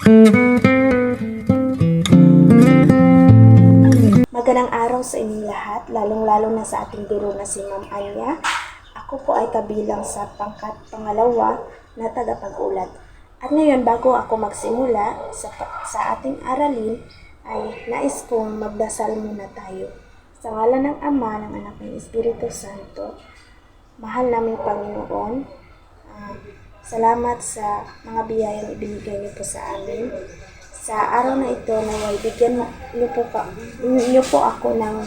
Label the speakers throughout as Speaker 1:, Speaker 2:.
Speaker 1: Magandang araw sa inyong lahat, lalong-lalo na sa ating guro na si Ma'am Anya. Ako po ay kabilang sa pangkat pangalawa na tagapag-ulat. At ngayon, bago ako magsimula sa ating aralin, ay nais kong magdasal muna tayo. Sa ngalan ng Ama, ng Anak, ng Espiritu Santo, mahal naming Panginoon, salamat sa mga biyayang ibinigay niyo po sa amin. Sa araw na ito, naway bigyan niyo po ako ng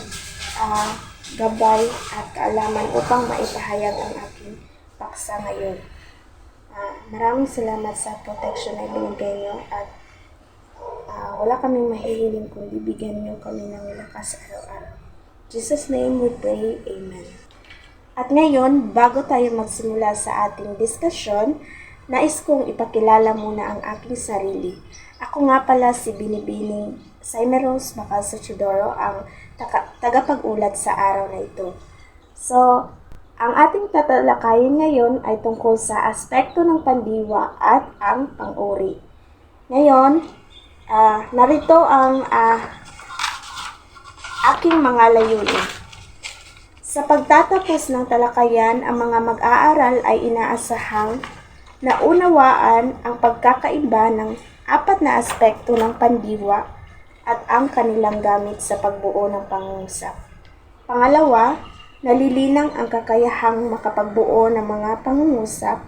Speaker 1: gabay at kaalaman upang maipahayag ang aking paksa ngayon. Maraming salamat sa protection na ibinigay niyo at wala kaming mahihiling kundi bigyan niyo kami ng lakas araw-araw. In Jesus' name we pray, Amen. At ngayon, bago tayo magsimula sa ating diskusyon, nais kong ipakilala muna ang aking sarili. Ako nga pala si Binibining Saimeros Macalso-Chidoro, ang tagapag-ulat sa araw na ito. So, ang ating tatalakayin ngayon ay tungkol sa aspekto ng pandiwa at ang pang-uri. Ngayon, narito ang aking mga layunin. Sa pagtatapos ng talakayan, ang mga mag-aaral ay inaasahang naunawaan ang pagkakaiba ng 4 na aspekto ng pandiwa at ang kanilang gamit sa pagbuo ng pangungusap. Pangalawa, nalilinang ang kakayahang makapagbuo ng mga pangungusap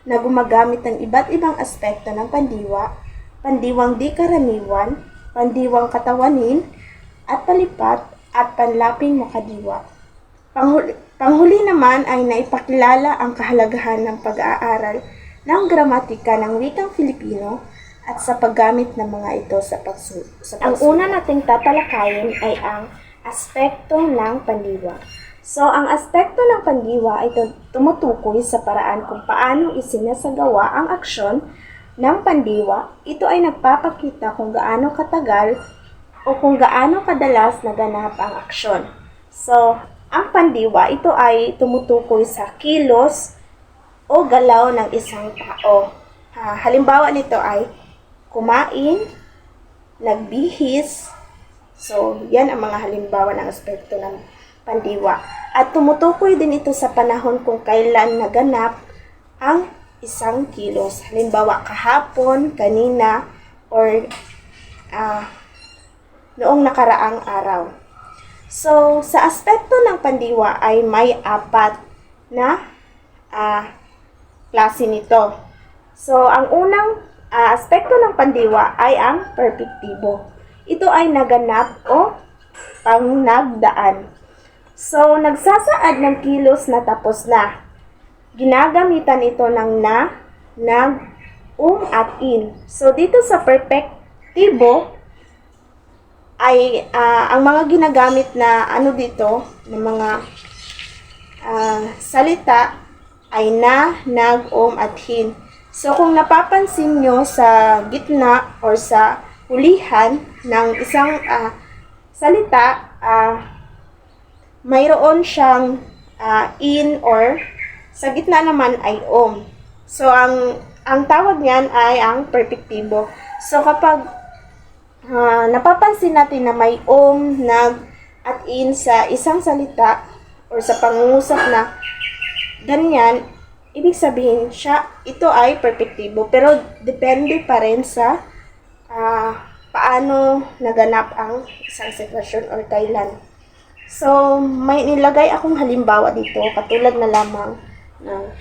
Speaker 1: na gumagamit ng iba't ibang aspekto ng pandiwa, pandiwang di karaniwan, pandiwang katawanin, at palipat at panlaping makadiwa. Panghuli naman ay naipakilala ang kahalagahan ng pag-aaral ng gramatika ng wikang Filipino at sa paggamit ng mga ito sa pagsulat. Ang una nating tatalakayin ay ang aspekto ng pandiwa. So, ang aspekto ng pandiwa ay tumutukoy sa paraan kung paano isinasagawa ang aksyon ng pandiwa. Ito ay nagpapakita kung gaano katagal o kung gaano kadalas naganap ang aksyon. So, ang pandiwa, ito ay tumutukoy sa kilos o galaw ng isang tao. Halimbawa nito ay kumain, nagbihis. So, yan ang mga halimbawa ng aspekto ng pandiwa. At tumutukoy din ito sa panahon kung kailan naganap ang isang kilos. Halimbawa, kahapon, kanina, or noong nakaraang araw. So, sa aspekto ng pandiwa ay may 4 na klase nito. So, ang unang aspekto ng pandiwa ay ang perpektibo. Ito ay naganap o pangnagdaan. So, nagsasaad ng kilos na tapos na. Ginagamitan ito ng na, nag, at in. So, dito sa perpektibo ay ang mga ginagamit na dito, ng mga salita ay na, nag, at hin. So, kung napapansin nyo sa gitna or sa hulihan ng isang salita, mayroon siyang in or sa gitna naman ay om. So, ang tawag niyan ay ang perpektibo. So, kapag napapansin natin na may om, nag, at in sa isang salita or sa pangungusap na ganyan, ibig sabihin ito ay perpektibo. Pero depende pa rin sa paano naganap ang isang sitwasyon or kailan. So, may nilagay akong halimbawa dito, katulad na lamang na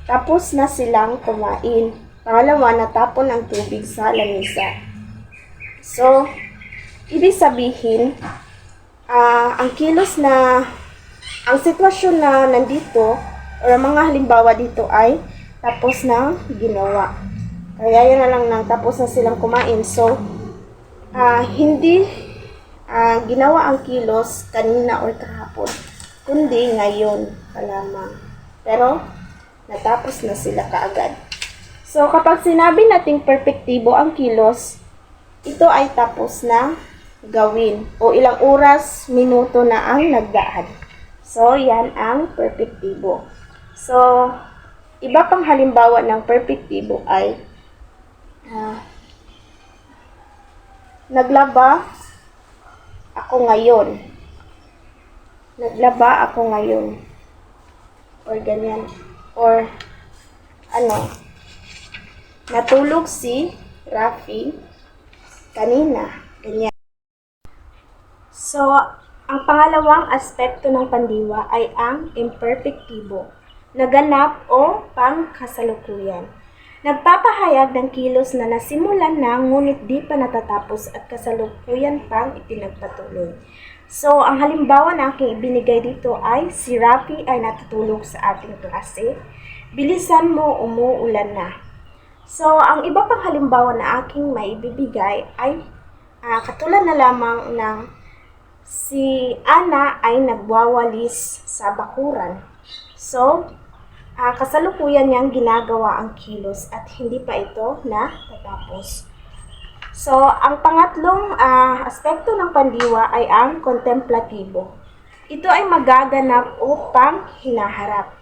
Speaker 1: tapos na silang kumain. Pangalawa, natapon ang tubig sa lamisa. So, ibig sabihin, ang kilos na, ang sitwasyon na nandito, o mga halimbawa dito ay tapos na ginawa. Kaya yan na lang nang tapos na silang kumain. So, hindi ginawa ang kilos kanina or kahapon, kundi ngayon pa lamang. Pero, natapos na sila kaagad. So, kapag sinabi nating perpektibo ang kilos, ito ay tapos na gawin o ilang oras, minuto na ang nagdaan. So, yan ang perpektibo. So, iba pang halimbawa ng perpektibo ay naglaba ako ngayon. Naglaba ako ngayon. Or ganyan. Or, natulog si Rafi kanina. Ganyan. So, ang pangalawang aspekto ng pandiwa ay ang imperfektibo, naganap o pangkasalukuyan. Nagpapahayag ng kilos na nasimulan na ngunit di pa natatapos at kasalukuyan pang ipinagpatuloy. So, ang halimbawa na aking ibinigay dito ay si Rafi ay natutulog sa ating klase. Bilisan mo, umuulan na. So, ang iba pang halimbawa na aking maibibigay ay katulad na lamang ng si Ana ay nagwawalis sa bakuran. So, kasalukuyan niyang ginagawa ang kilos at hindi pa ito natatapos. So, ang pangatlong aspekto ng pandiwa ay ang kontemplatibo. Ito ay magaganap upang hinaharap.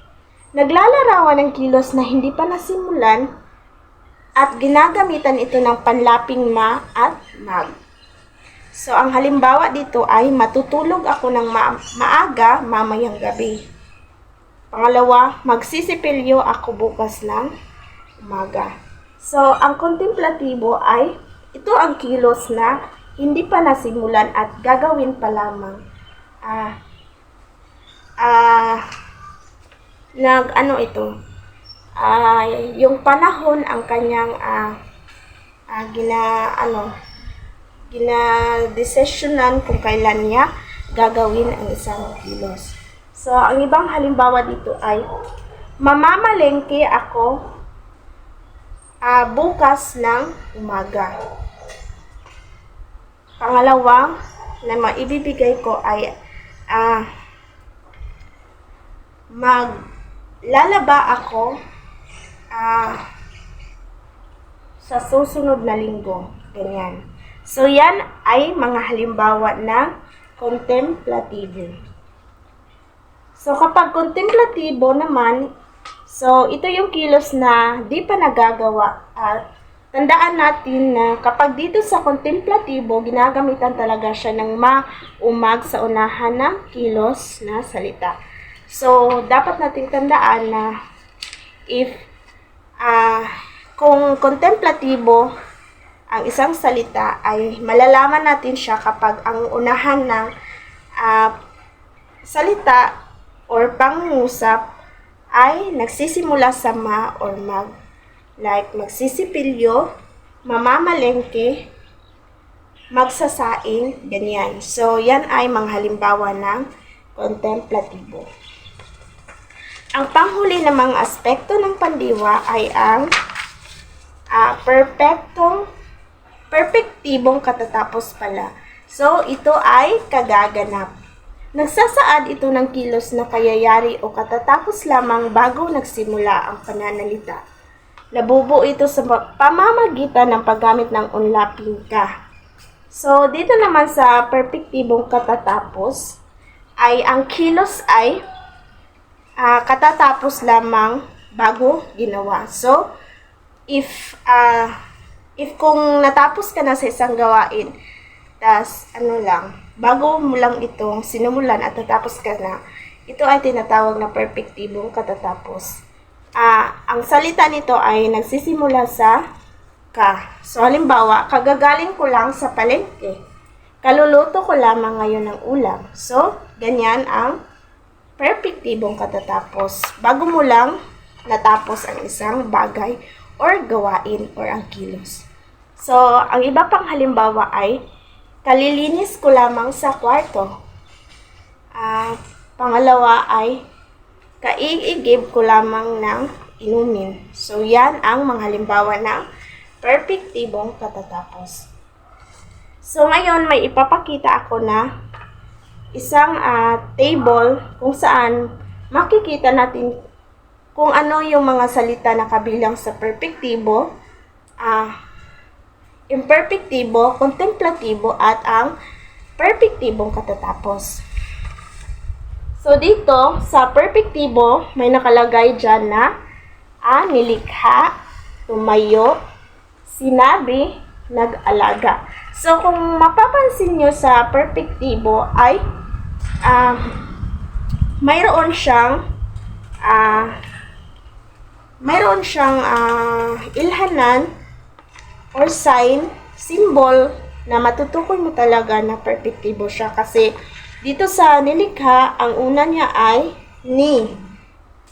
Speaker 1: Naglalarawan ng kilos na hindi pa nasimulan at ginagamitan ito ng panlaping ma at mag. So, ang halimbawa dito ay matutulog ako ng maaga mamayang gabi. Pangalawa, magsisipilyo ako bukas ng umaga. So, ang kontemplatibo ay ito ang kilos na hindi pa nasimulan at gagawin pa lamang. Yung panahon ang kanyang ginadesisyonan kung kailan niya gagawin ang isang kilos. So, ang ibang halimbawa dito ay mamamalengke ako bukas ng umaga. Pangalawa na maibibigay ko ay maglalaba ako sa susunod na linggo. Ganyan. So, yan ay mga halimbawa ng kontemplatibo. So, kapag kontemplatibo naman, so, ito yung kilos na di pa nagagawa. Tandaan natin na kapag dito sa kontemplatibo, ginagamitan talaga siya ng maumag sa unahan ng kilos na salita. So, dapat natin tandaan na kung kontemplatibo ang isang salita ay malalaman natin siya kapag ang unahan ng salita or pangungusap ay nagsisimula sa ma or mag. Like magsisipilyo, mamamalengke, magsasaing, ganyan. So, yan ay mga halimbawa ng kontemplatibo. Ang panghuli na mga aspekto ng pandiwa ay ang perpektibong katatapos pala. So, ito ay kagaganap. Nagsasaad ito ng kilos na kayayari o katatapos lamang bago nagsimula ang pananalita. Nabubuo ito sa pamamagitan ng paggamit ng unlaping ka. So, dito naman sa perpektibong katatapos, ay ang kilos ay katatapos lamang bago ginawa. So, if kung natapos ka na sa isang gawain, bago mo lang itong sinumulan at natapos ka na, ito ay tinatawag na perpektibong katatapos. Ang salita nito ay nagsisimula sa ka. So, halimbawa, kagagaling ko lang sa palengke. Kaluluto ko lamang ngayon ng ulam. So, ganyan ang perpektibong katatapos. Bago mo lang natapos ang isang bagay or gawain or ang kilos. So, ang iba pang halimbawa ay kalilinis ko lamang sa kwarto. Pangalawa ay kaiigib ko lamang ng inumin. So, yan ang mga halimbawa ng perpektibong katatapos. So, ngayon may ipapakita ako na isang table kung saan makikita natin kung ano yung mga salita na kabilang sa perpektibo, imperpektibo, kontemplatibo, at ang perpektibong katatapos. So, dito, sa perpektibo, may nakalagay dyan na nilikha, tumayo, sinabi, nag-alaga. So, kung mapapansin nyo sa perpektibo ay mayroon siyang ilhanan or sign, symbol na matutukoy mo talaga na perpektibo siya. Kasi dito sa nilikha, ang una niya ay ni.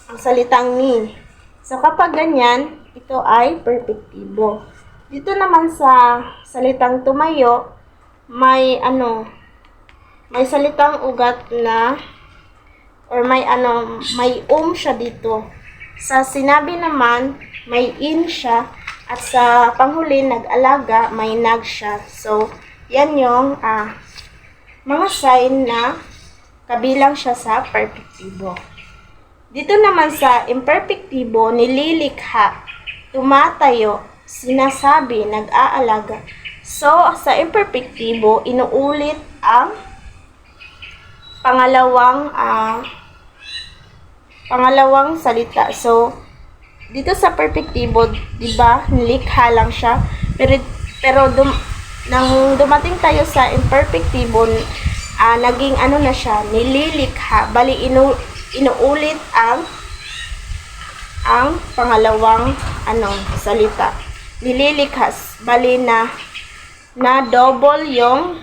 Speaker 1: Ang salitang ni. So, kapag ganyan, ito ay perpektibo. Dito naman sa salitang tumayo, may salitang ugat na or may siya dito. Sa sinabi naman, may in siya at sa panghuli nag-alaga, may nag siya. So, yan yung mga sign na kabilang siya sa perpektibo. Dito naman sa imperpektibo, nililikha, tumatayo, sinasabi, nag-aalaga. So, sa imperpektibo, inuulit ang pangalawang salita. So, dito sa perpektibo, di ba, nilikha lang siya. Pero nang dumating tayo sa imperpektibo, naging na siya, nililikha. Bali, inuulit ang pangalawang salita. Nililikhas. Bali na double yung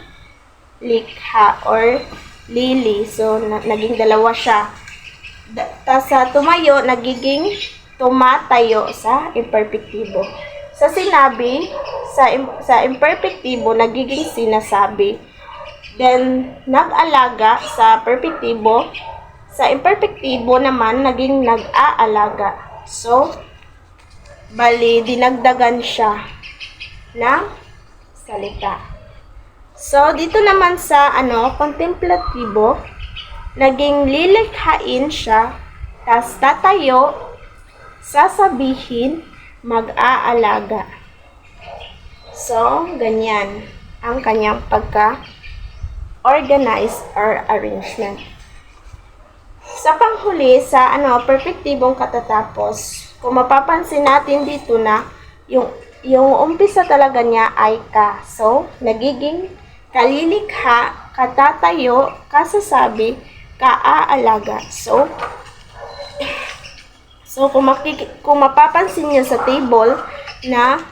Speaker 1: likha or lili. So, naging dalawa siya. Tapos sa tumayo, nagiging tumatayo sa imperpektibo. Sa sinabi, sa imperpektibo, nagiging sinasabi. Then, nag-alaga sa perpektibo. Sa imperpektibo naman, naging nag-aalaga. So, bali, dinagdagan siya ng salita. So, dito naman sa contemplatibo, naging lilikhain siya, tas tatayo, sasabihin, mag-aalaga. So, ganyan ang kanyang pagka-organize or arrangement. Sa panghuli, sa perpektibong katatapos, kung mapapansin natin dito na yung umpisa talaga niya ay ka. So, nagiging kalilikha, katatayo, kasasabi, kaaalaga. So kung mapapansin niyo sa table na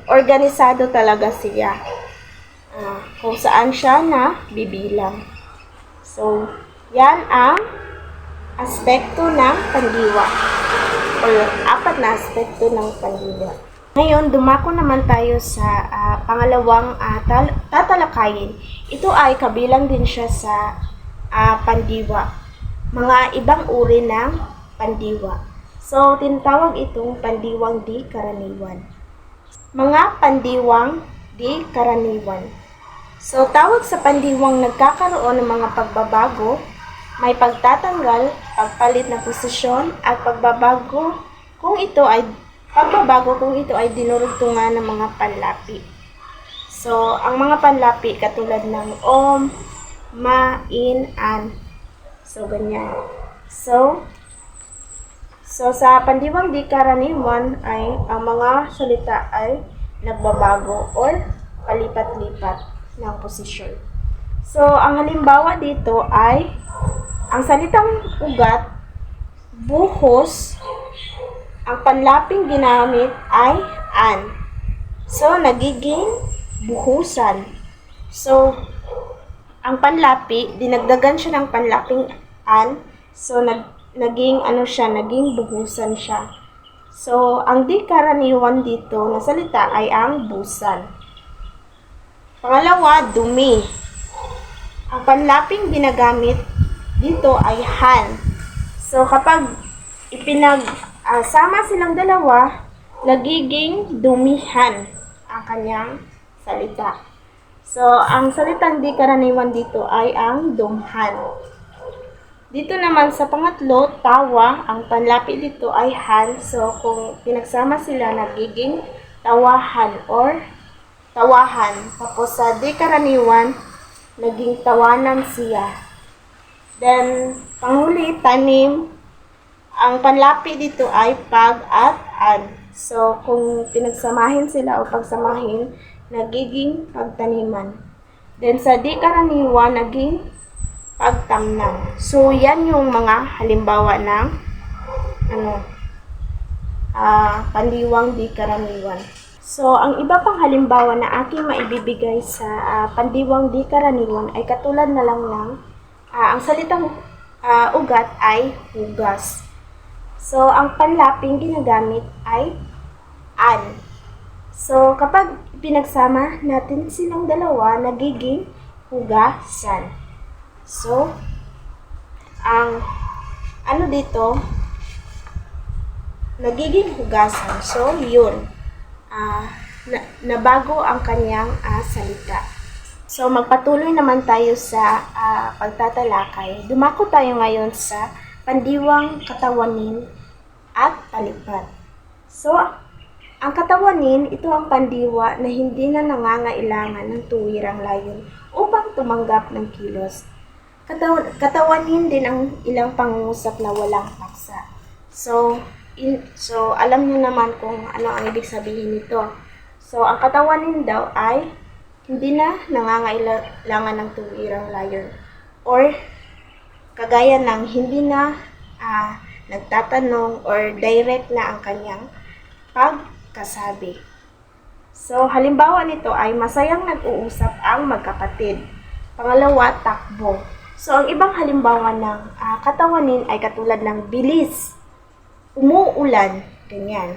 Speaker 1: organisado talaga siya. Kung saan siya na bibilang. So, yan ang aspekto ng pandiwa. O 4 na aspekto ng pandiwa. Ngayon, dumako naman tayo sa pangalawang tatalakayin. Ito ay kabilang din siya sa pandiwa. Mga ibang uri ng pandiwa. So, tinatawag itong pandiwang di karaniwan. Mga pandiwang di karaniwan. So, tawag sa pandiwang nagkakaroon ng mga pagbabago, may pagtatanggal, pagpalit ng posisyon, at pagbabago kung ito ay dinurugtungan ng mga panlapi. So, ang mga panlapi katulad ng om, ma, in, an. So, ganyan. So sa pandiwang di karaniwan ay ang mga salita ay nagbabago or palipat-lipat ng posisyon. So, ang halimbawa dito ay ang salitang ugat, buhos, ang panlaping ginamit ay an. So, nagiging buhusan. So, ang panlapi, dinagdagan siya ng panlaping an. So, naging buhusan siya. So, ang di karaniwan dito na salita ay ang busan. Pangalawa, dumi. Ang panlaping ginagamit dito ay han. So, kapag sama silang dalawa, nagiging dumihan ang kanyang salita. So, ang salitang di karaniwan dito ay ang dumhan. Dito naman sa pangatlo, tawa, ang panlapi dito ay han. So, kung pinagsama sila, nagiging tawahan or tawahan. Tapos sa di karaniwan, naging tawanan siya. Then, panghuli, tanim. Ang panlapi dito ay pag at an. So, kung pinagsamahin sila o pagsamahin, nagiging pagtaniman. Then, sa di karaniwan, naging pagtamnan. So, yan yung mga halimbawa ng pandiwang di karaniwan. So, ang iba pang halimbawa na aking maibibigay sa pandiwang di karaniwan ay katulad na lang ng ang salitang ugat ay hugas. So, ang panlaping ginagamit ay an. So, kapag pinagsama natin silang dalawa, nagiging hugasan. So, ang dito, nagiging hugasan. So, yun. Nabago ang kanyang salita. So, magpatuloy naman tayo sa pagtatalakay. Dumako tayo ngayon sa pandiwang katawanin at palipat. So, ang katawanin, ito ang pandiwa na hindi na nangangailangan ng tuwirang layon upang tumanggap ng kilos. Katawanin din ang ilang pangungusap na walang paksa. So, alam niyo naman kung ano ang ibig sabihin nito. So, ang katawanin daw ay hindi na nangangailangan ng tuwirang layon. Or, kagaya ng hindi na nagtatanong or direct na ang kanyang pagkasabi. So, halimbawa nito ay masayang nag-uusap ang magkapatid. Pangalawa, takbo. So, ang ibang halimbawa ng katawanin ay katulad ng bilis, umuulan, ganyan.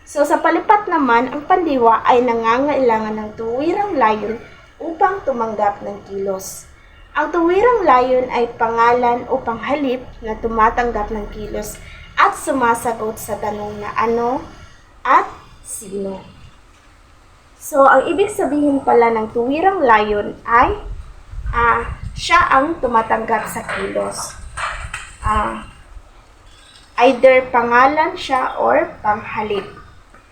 Speaker 1: So, sa palipat naman, ang pandiwa ay nangangailangan ng tuwirang layon upang tumanggap ng kilos. Ang tuwirang layon ay pangalan o panghalip na tumatanggap ng kilos at sumasagot sa tanong na ano at sino. So, ang ibig sabihin pala ng tuwirang layon ay siya ang tumatanggap sa kilos. Either pangalan siya or panghalip.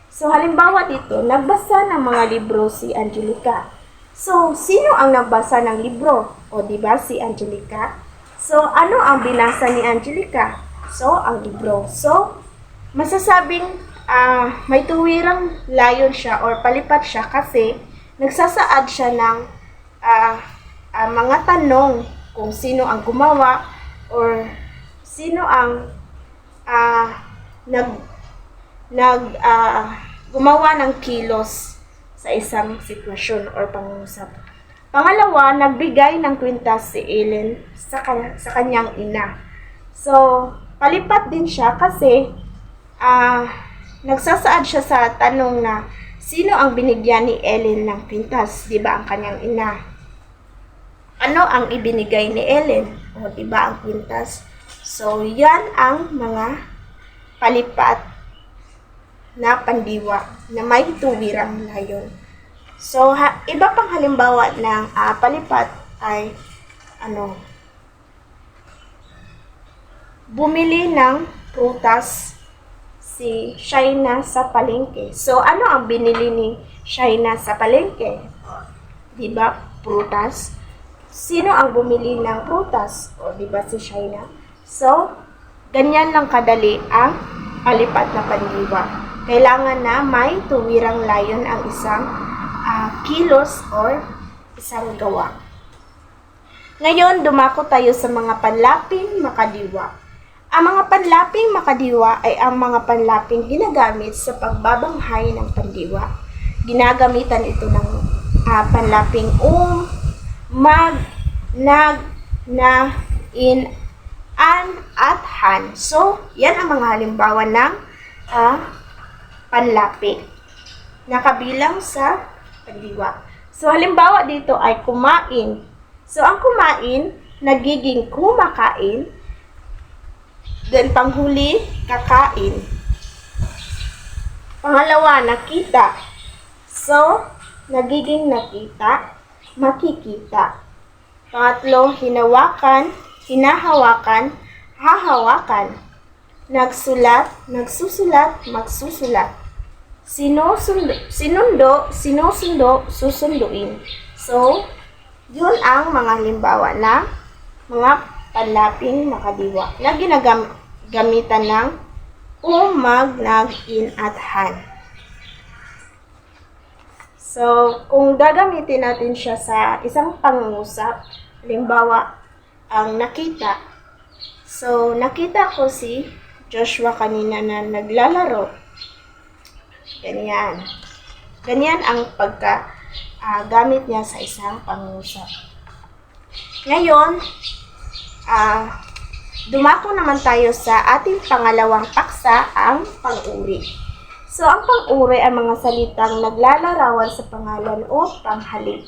Speaker 1: So, halimbawa dito, nagbasa ng mga libro si Angelica. So, sino ang nagbasa ng libro? O, diba, si Angelica? So, ano ang binasa ni Angelica? So, ang libro. So, masasabing may tuwirang layon siya or palipat siya kasi nagsasaad siya ng mga tanong kung sino ang gumawa or sino ang gumawa ng kilos sa isang sitwasyon or pangungusap. Pangalawa, nagbigay ng kwintas si Ellen sa kanyang ina. So, palipat din siya kasi nagsasaad siya sa tanong na sino ang binigyan ni Ellen ng kwintas, di ba ang kanyang ina? Ano ang ibinigay ni Ellen? O, di ba ang kwintas? So, yan ang mga palipat na pandiwa na may tuwirang layon. So, iba pang halimbawa ng palipat ay bumili ng prutas si Shaina sa palengke. So, ano ang binili ni Shaina sa palengke? Diba? Prutas. Sino ang bumili ng prutas? O, diba si Shaina? So, ganyan lang kadali ang palipat na pandiwa. Kailangan na may tuwirang layon ang isang kilos or isang gawa. Ngayon, dumako tayo sa mga panlaping makadiwa. Ang mga panlaping makadiwa ay ang mga panlaping ginagamit sa pagbabanghay ng pandiwa. Ginagamitan ito ng panlaping mag, nag, na, in, an, at han. So, yan ang mga halimbawa ng panlapi na kabilang sa pandiwa. So, halimbawa dito ay kumain. So, ang kumain, nagiging kumakain. Then, panghuli, kakain. Pangalawa, nakita. So, nagiging nakita, makikita. Pangatlo, hinawakan, hinahawakan, hahawakan. Nagsulat, nagsusulat, magsusulat. Sinundo, sinusundo, susunduin. So, yun ang mga halimbawa na mga panlaping makadiwa na ginagamitan ng o mag-login at han. So, kung gagamitin natin siya sa isang pangungusap, halimbawa, ang nakita. So, nakita ko si Joshua kanina na naglalaro. Ganyan. Ganyan ang gamit niya sa isang pangungusap. Ngayon, dumako naman tayo sa ating pangalawang paksa, ang pang-uri. So, ang pang-uri ay mga salitang naglalarawan sa pangalan o panghalip.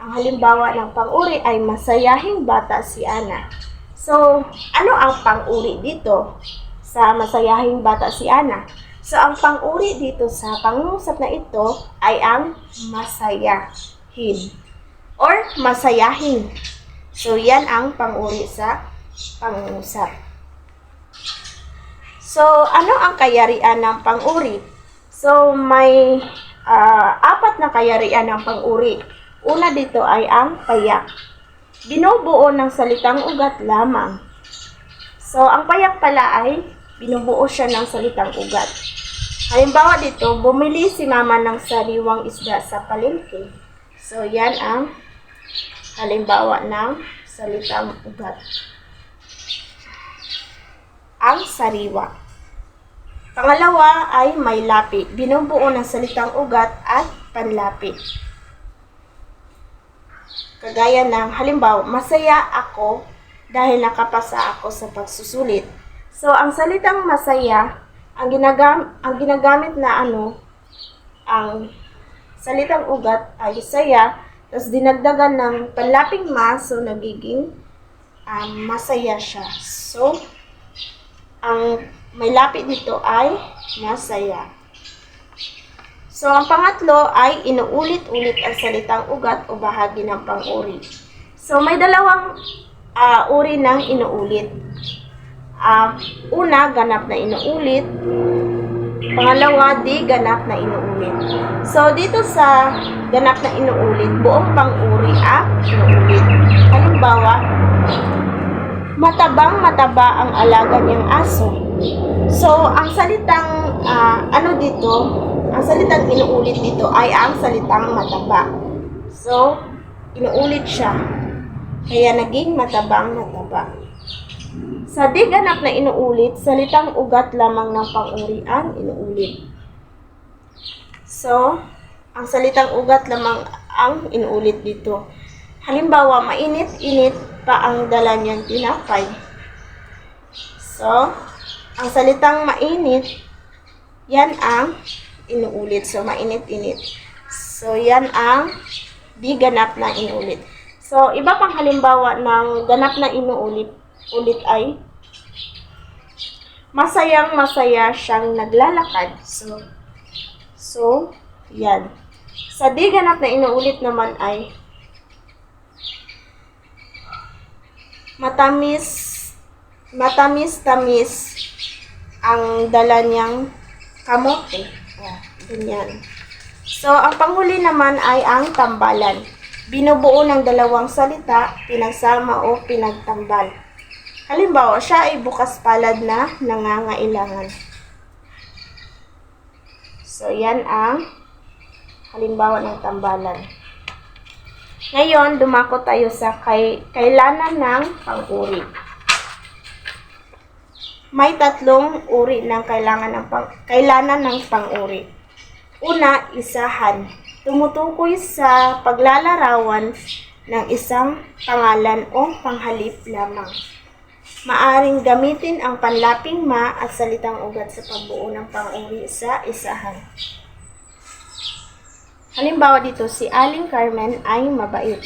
Speaker 1: Ang halimbawa ng pang-uri ay masayahing bata si Ana. So, ano ang pang-uri dito sa masayahing bata si Ana? So, ang pang-uri dito sa pangungusap na ito ay ang masayahin or masayahin. So, yan ang pang-uri sa pangungusap. So, ano ang kayarian ng pang-uri? So, may apat na kayarian ng pang-uri. Una dito ay ang payak. Binubuo ng salitang ugat lamang. So, ang payak pala ay binubuo siya ng salitang ugat. Halimbawa dito, bumili si mama ng sariwang isda sa palengke. So, yan ang halimbawa ng salitang ugat. Ang sariwa. Pangalawa ay may lapi. Binubuo ng salitang ugat at panlapi. Kagaya ng halimbawa, masaya ako dahil nakapasa ako sa pagsusulit. So, ang salitang masaya, ang ginagamit na ang salitang ugat ay saya, tapos dinagdagan ng panlaping ma, so nagiging masaya siya. So, ang may lapit dito ay masaya. So, ang pangatlo ay inuulit-ulit ang salitang ugat o bahagi ng pang-uri. So, may dalawang uri ng inuulit. Una, ganap na inuulit. Pangalawa, di ganap na inuulit. So, dito sa ganap na inuulit, buong pang-uri ang inuulit. Halimbawa, matabang-mataba ang alaga niyang aso. So, ang salitang ang salitang inuulit dito ay ang salitang mataba. So, inuulit siya. Kaya naging matabang-mataba. Sa di ganap na inuulit, salitang ugat lamang ng pang-uri ang inuulit. So, ang salitang ugat lamang ang inuulit dito. Halimbawa, mainit-init pa ang dala niyang tinapay. So, ang salitang mainit, yan ang inuulit. So, mainit-init. So, yan ang di ganap na inuulit. So, iba pang halimbawa ng ganap na inuulit ay masayang-masaya siyang naglalakad. So, yan. Sa di ganap na inuulit naman ay matamis-tamis ang dala niyang kamote. Ganyan. So, ang panghuli naman ay ang tambalan. Binubuo ng dalawang salita, pinagsama o pinagtambal. Halimbawa, siya ay bukas palad na nangangailangan. So, yan ang halimbawa ng tambalan. Ngayon, dumako tayo sa kailanan ng pang-uri. May tatlong uri ng kailanan ng pang-uri. Una, isahan. Tumutukoy sa paglalarawan ng isang pangalan o panghalip lamang. Maaring gamitin ang panlaping ma at salitang ugat sa pagbuo ng pang-uri sa isahan. Halimbawa dito, si Aling Carmen ay mabait.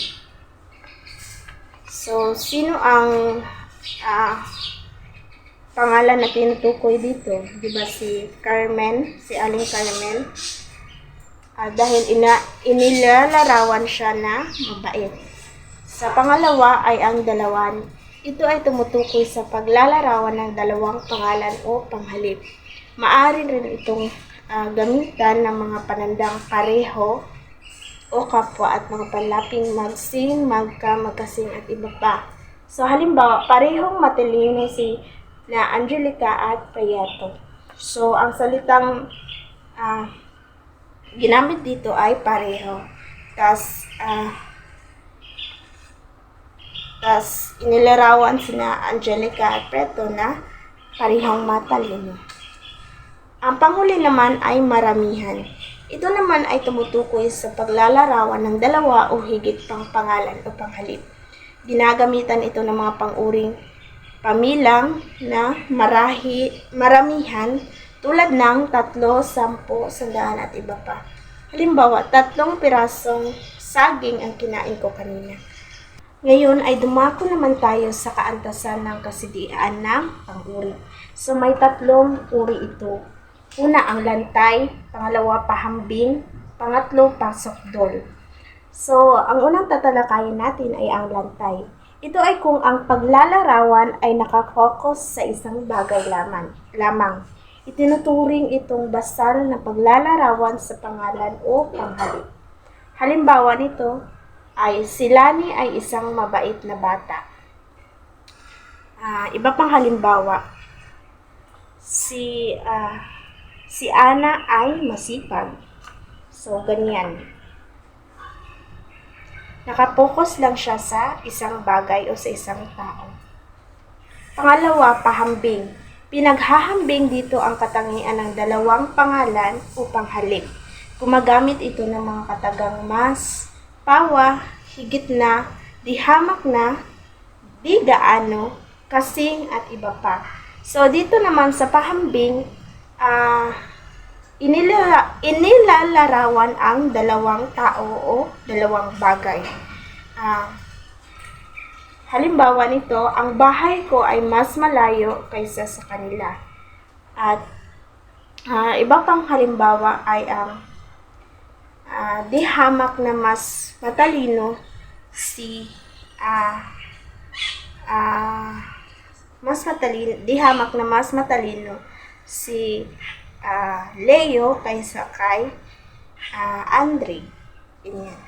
Speaker 1: So, sino ang pangalan na tinutukoy dito? Diba si Carmen, si Aling Carmen? Dahil inilalarawan siya na mabait. Sa pangalawa ay ang dalawan. Ito ay tumutukoy sa paglalarawan ng dalawang pangalan o panghalip. Maaari rin itong gamitan ng mga panandang pareho o kapwa at mga panlaping magsing, magka, magkasing at iba pa. So halimbawa, parehong matalino na Angelica at Payato. So, ang salitang ginamit dito ay pareho. Tas inilarawan sina Angelica at Preto na parehong matalino. Ang panghuli naman ay maramihan. Ito naman ay tumutukoy sa paglalarawan ng dalawa o higit pang pangalan o panghalip. Ginagamitan ito ng mga panguring pamilang na maramihan tulad ng 3, 10, 100 at iba pa. Halimbawa, 3 pirasong saging ang kinain ko kanina. Ngayon ay dumako naman tayo sa kaantasan ng kasidian ng pang-uri. So may 3 uri ito. Una, ang lantay. Pangalawa, pahambing. Pangatlo, pasokdol. So, ang unang tatalakayin natin ay ang lantay. Ito ay kung ang paglalarawan ay nakafocus sa isang bagay lamang. Itinuturing itong basal na paglalarawan sa pangalan o panghalip. Halimbawa nito ay si Lani ay isang mabait na bata. Iba pang halimbawa, si Ana ay masipag. So, ganyan. Nakapokus lang siya sa isang bagay o sa isang tao. Pangalawa, pahambing. Pinaghahambing dito ang katangian ng dalawang pangalan o panghalip. Gumagamit ito ng mga katagang mas, pawa, higit na, di hamak na, di gaano, kasing at iba pa. So, dito naman sa pahambing, inilalarawan ang dalawang tao o dalawang bagay. Halimbawa nito, ang bahay ko ay mas malayo kaysa sa kanila. At iba pang halimbawa ay ang di hamak na mas matalino si Leo kaysa kay Andre. Ganyan.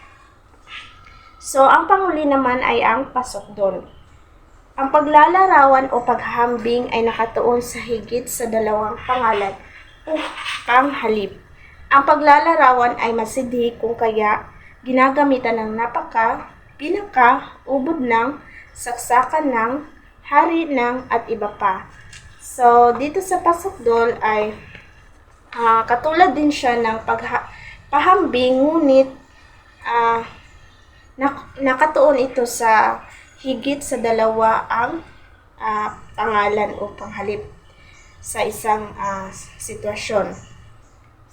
Speaker 1: So, ang panghuli naman ay ang pasokdol. Ang paglalarawan o paghahambing ay nakatuon sa higit sa dalawang pangalan o panghalip. Ang paglalarawan ay masidhi kung kaya ginagamitan ng pinaka, ubod ng, saksakan ng, hari ng at iba pa. So, dito sa pasokdol ay katulad din siya ng pahambing, ngunit nakatuon ito sa higit sa dalawa ang pangalan o panghalip sa isang sitwasyon.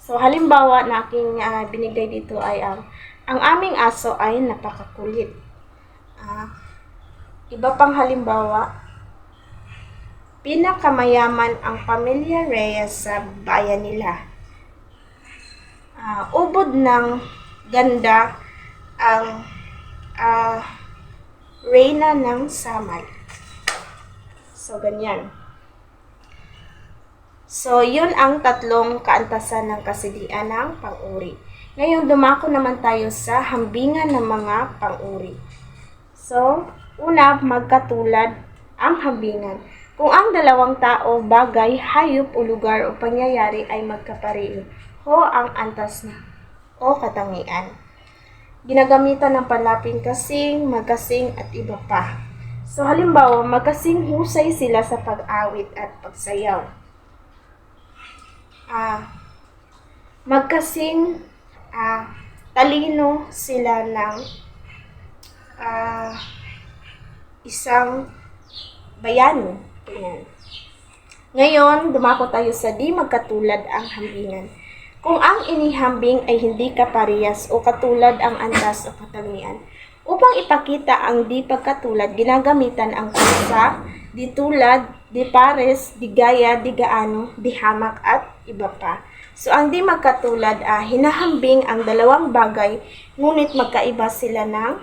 Speaker 1: So, halimbawa na aking binigay dito ay ang aming aso ay napakakulit. Iba pang halimbawa, pinakamayaman ang pamilya Reyes sa bayan nila. Ubod ng ganda ang reyna ng Samay. So, ganyan. So, yun ang 3 kaantasan ng kasidian ng pang-uri. Ngayon, dumako naman tayo sa hambingan ng mga pang-uri. So, una, magkatulad ang hambingan. Kung ang dalawang tao, bagay, hayop o lugar o pangyayari ay magkapareho, ang antas na o katangian. Ginagamitan ng panlaping kasing, magkasing at iba pa. So, halimbawa, magkasing husay sila sa pag-awit at pagsayaw. Magkasing talino sila ng isang bayani. Ayan. Ngayon, dumako tayo sa di magkatulad ang hambingan. Kung ang inihambing ay hindi kaparehas o katulad ang antas o katangian, upang ipakita ang di pagkatulad, ginagamitan ang kusa, di tulad, di pares, di gaya, di gaano, di hamak at iba pa. So, ang di magkatulad, hinahambing ang dalawang bagay, ngunit magkaiba sila ng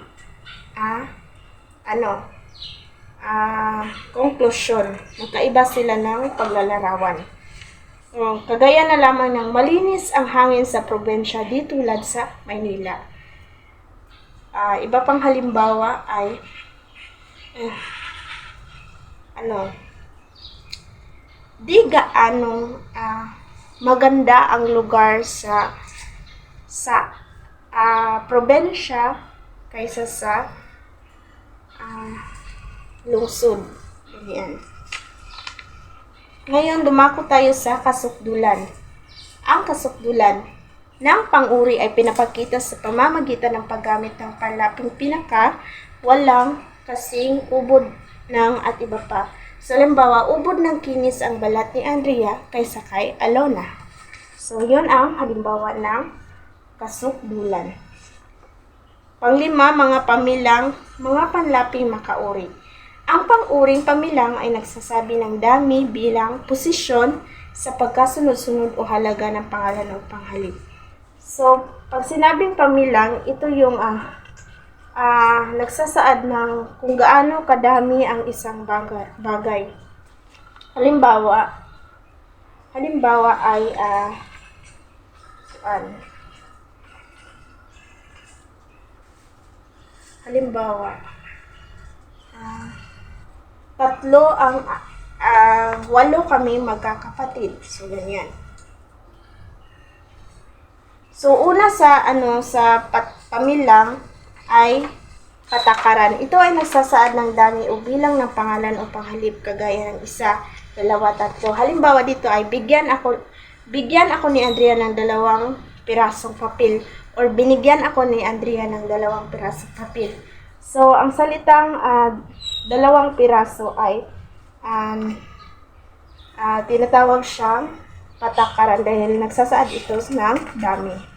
Speaker 1: konklusyon. Magkaiba sila ng paglalarawan. Kagaya na lamang ng malinis ang hangin sa probinsya di tulad sa Maynila. Iba pang halimbawa di gaano maganda ang lugar sa probensya kaysa sa lungsod. Ganyan. Ngayon, dumako tayo sa kasukdulan. Ang kasukdulan ng pang-uri ay pinapakita sa pamamagitan ng paggamit ng panlaping pinaka, walang kasing ubod ng at iba pa. So, halimbawa, ubod ng kinis ang balat ni Andrea kaysa kay Alona. So, yun ang halimbawa ng kasukdulan. Panglima, mga panlaping makauri. Ang pang-uring pamilang ay nagsasabi ng dami, bilang, posisyon sa pagkasunod-sunod o halaga ng pangalan o panghalip. So, pag sinabing pamilang, ito yung nagsasaad ng kung gaano kadami ang isang bagay. Halimbawa ay walo kami magkakapatid. So, ganyan. So, una sa pamilang ay patakaran. Ito ay nagsasaad ng dami o bilang ng pangalan o panghalip kagaya ng 1, 2, 3. Halimbawa dito ay bigyan ako ni Andrea ng 2 pirasong papel or binigyan ako ni Andrea ng 2 pirasong papel. So, ang salitang 2 piraso ay tinatawag siyang patakaran dahil nagsasaad ito ng dami.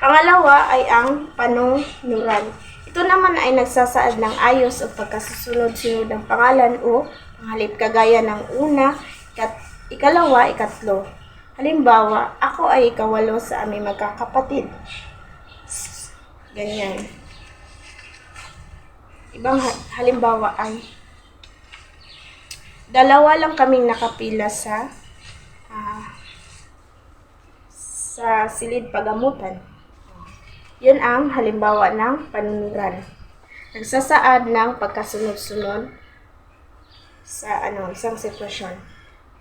Speaker 1: Pangalawa ay ang panunuran. Ito naman ay nagsasaad ng ayos o pagkasusunod-sunod ng pangalan o panghalip kagaya ng 1, 2, 3. Halimbawa, ako ay ika-8 sa aming magkakapatid. Ganyan. Ibang halimbawa ay 2 lang kaming nakapila sa silid pagamutan. Yun ang halimbawa ng panunuran. Nagsasaad ng pagkasunod-sunod sa isang sitwasyon.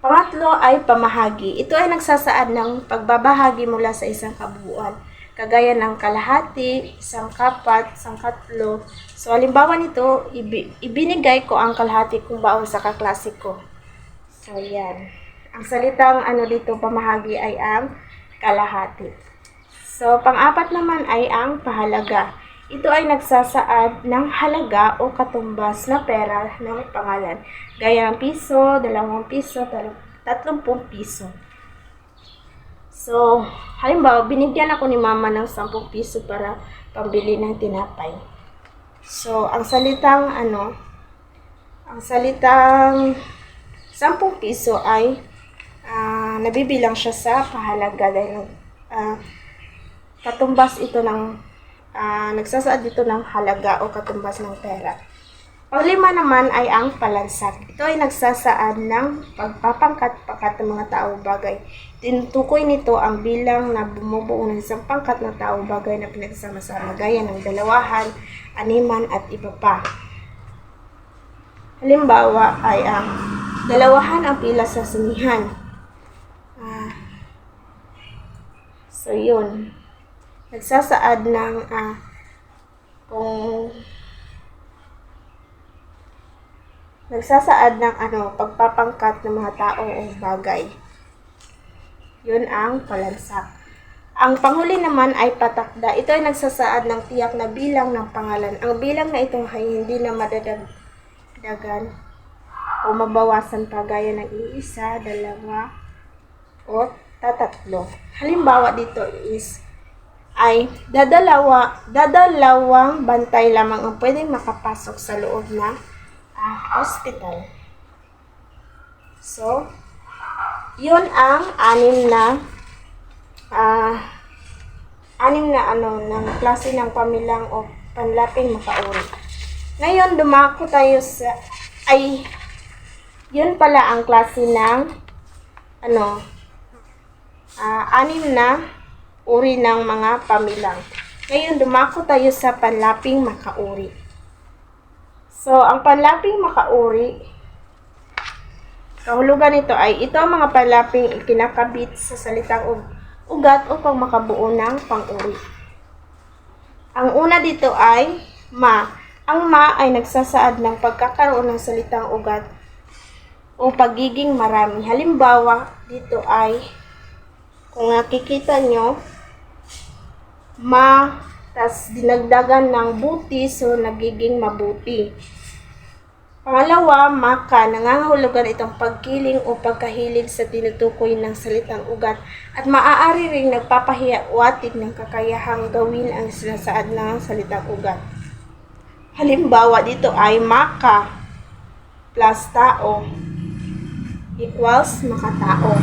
Speaker 1: Pangatlo ay pamahagi. Ito ay nagsasaad ng pagbabahagi mula sa isang kabuuan. Kagaya ng kalahati, 1/4, 1/3. So, halimbawa nito, ibinigay ko ang kalahati kong baon sa kaklase ko. So, yan. Ang salitang dito, pamahagi ay ang kalahati. So, pang-4 naman ay ang pahalaga. Ito ay nagsasaad ng halaga o katumbas na pera ng pangalan. Gaya ng piso, 2 piso, 30 piso. So, halimbawa, binigyan ako ni mama ng 10 piso para pambili ng tinapay. So, ang salitang 10 piso ay nabibilang siya sa pahalaga dahil katumbas ito ng nagsasaad dito ng halaga o katumbas ng pera. Panglima naman ay ang palansak. Ito ay nagsasaad ng pagpapangkat-pangkat ng mga tao bagay. Tinutukoy nito ang bilang na bumubuo ng isang pangkat na tao bagay na pinagsama-sama gaya ng 2, 6 at iba pa. Halimbawa ay ang 2 ang pila sa sinihan. So, yun. Nagsasaad ng pagpapangkat ng mga tao o bagay. Yun ang palansak. Ang panghuli naman ay patakda. Ito ay nagsasaad ng tiyak na bilang ng pangalan. Ang bilang na ito ay hindi na madadagdagan o mabawasan pa gaya ng 1, 2, o 3. Halimbawa dito ay dadalawang bantay lamang ang pwedeng makapasok sa loob ng hospital. So, yun ang 6 ng klase ng pamilang o panlaping makauri. Ngayon, dumako tayo yun pala ang klase ng 6 na uri ng mga pamilang. Ngayon, dumako tayo sa panlaping makauri. So, ang panlaping makauri Kahulugan nito ay ito ang mga palaping ikinakabit sa salitang ugat upang makabuo ng pang-uri. Ang una dito ay ma. Ang ma ay nagsasaad ng pagkakaroon ng salitang ugat o pagiging marami. Halimbawa, dito ay, kung nakikita nyo, ma, tas dinagdagan ng buti, so nagiging mabuti. Pangalawa, maka, nangangahulugan itong pagkiling o pagkahilig sa tinutukoy ng salitang ugat at maaari ring nagpapahiwatig ng kakayahang gawin ang sinasaad ng salitang ugat. Halimbawa, dito ay maka plus tao equals makatao.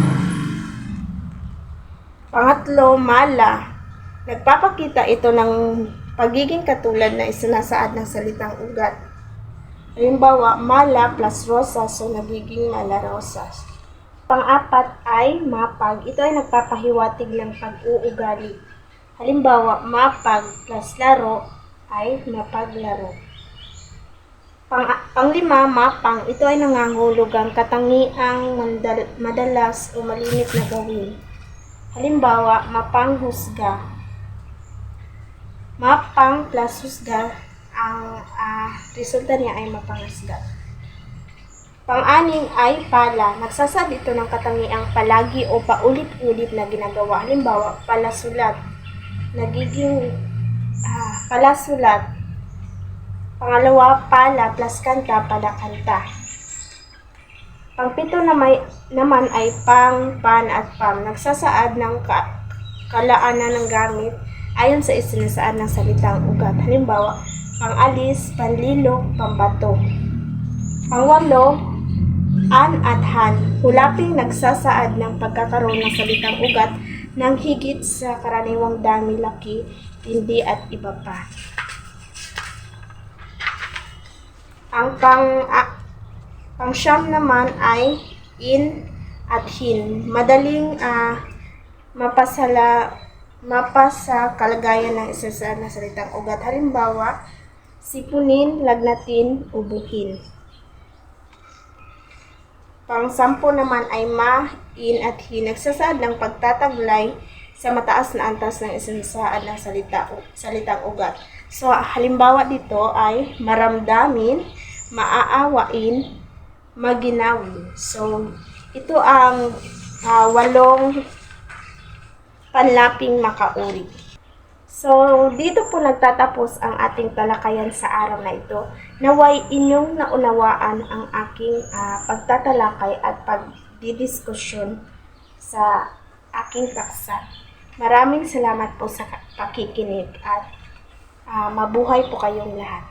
Speaker 1: Pangatlo, mala. Nagpapakita ito ng pagiging katulad na isinasaad ng salitang ugat. Halimbawa, mala plus rosas, so nagiging mala rosas. Pang-apat ay mapag. Ito ay nagpapahiwatig ng pag-uugali. Halimbawa, mapag plus laro ay mapaglaro. Panglima, mapang. Ito ay nangangahulugang katangiang madalas o malimit na gawin. Halimbawa, mapanghusga. Mapang plus husga, ang resulta niya ay mapanghusga. Pang-anim ay pala. Nagsasaad ito ng katangiang palagi o paulit-ulit na ginagawa. Halimbawa, palasulat. Nagiging palasulat. Pangalawa, pala plus kanta, palakanta. Pangpito naman ay pang, pan at pam. Nagsasaad ng kalaanan ng gamit ayon sa isinasaad ng salitang ugat. Halimbawa, pangalis, panlilok, pambato. Pangwalo, an at han. Hulaping nagsasaad ng pagkakaroon ng salitang ugat ng higit sa karaniwang dami, laki, tindi at iba pa. Ang pang-siyam naman ay in at hin. Madaling mapasa kalagayan ng isasaad na salitang ugat. Halimbawa, sipunin, lagnatin, ubuhin. Pang-sampo naman ay ma, in at hin. Nagsasaad ng pagtataglay sa mataas na antas ng isasaad ng salitang ugat. So, halimbawa dito ay maramdamin, maaawain, maginawin. So, ito ang 8 panlaping makauri. So, dito po nagtatapos ang ating talakayan sa araw na ito. Naway inyong naunawaan ang aking pagtatalakay at pagdidiskusyon sa aking paksa. Maraming salamat po sa pakikinig at mabuhay po kayong lahat.